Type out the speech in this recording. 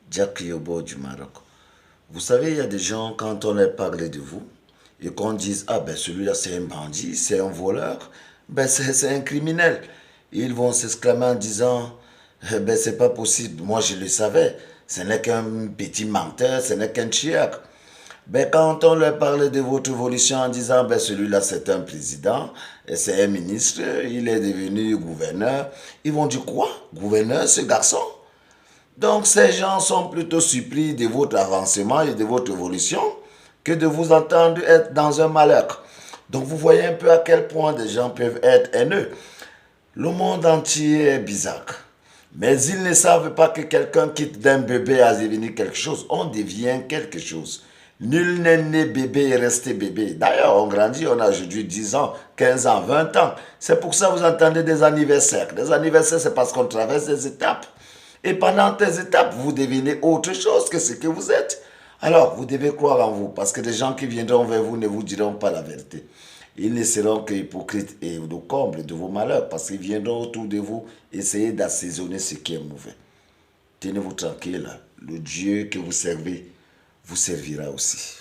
Jack Yobo du Maroc. Vous savez, il y a des gens, quand on leur parle de vous, et qu'on dise, ah ben celui-là c'est un bandit, c'est un voleur, ben c'est un criminel. Ils vont s'exclamer en disant, ben c'est pas possible, moi je le savais, ce n'est qu'un petit menteur, ce n'est qu'un chieur. Ben, quand on leur parle de votre évolution en disant, ben, celui-là c'est un président, et c'est un ministre, il est devenu gouverneur, ils vont dire quoi? Gouverneur, ce garçon? Donc ces gens sont plutôt surpris de votre avancement et de votre évolution que de vous entendre être dans un malheur. Donc vous voyez un peu à quel point des gens peuvent être haineux. Le monde entier est bizarre. Mais ils ne savent pas que quelqu'un quitte d'un bébé à devenir quelque chose. On devient quelque chose. Nul n'est né bébé et resté bébé. D'ailleurs, on grandit, on a aujourd'hui 10 ans, 15 ans, 20 ans. C'est pour ça que vous entendez des anniversaires. Des anniversaires, c'est parce qu'on traverse des étapes. Et pendant ces étapes, vous devenez autre chose que ce que vous êtes. Alors, vous devez croire en vous, parce que des gens qui viendront vers vous ne vous diront pas la vérité. Ils ne seront que hypocrites et le comble de vos malheurs, parce qu'ils viendront autour de vous essayer d'assaisonner ce qui est mauvais. Tenez-vous tranquille, le Dieu que vous servez vous servira aussi.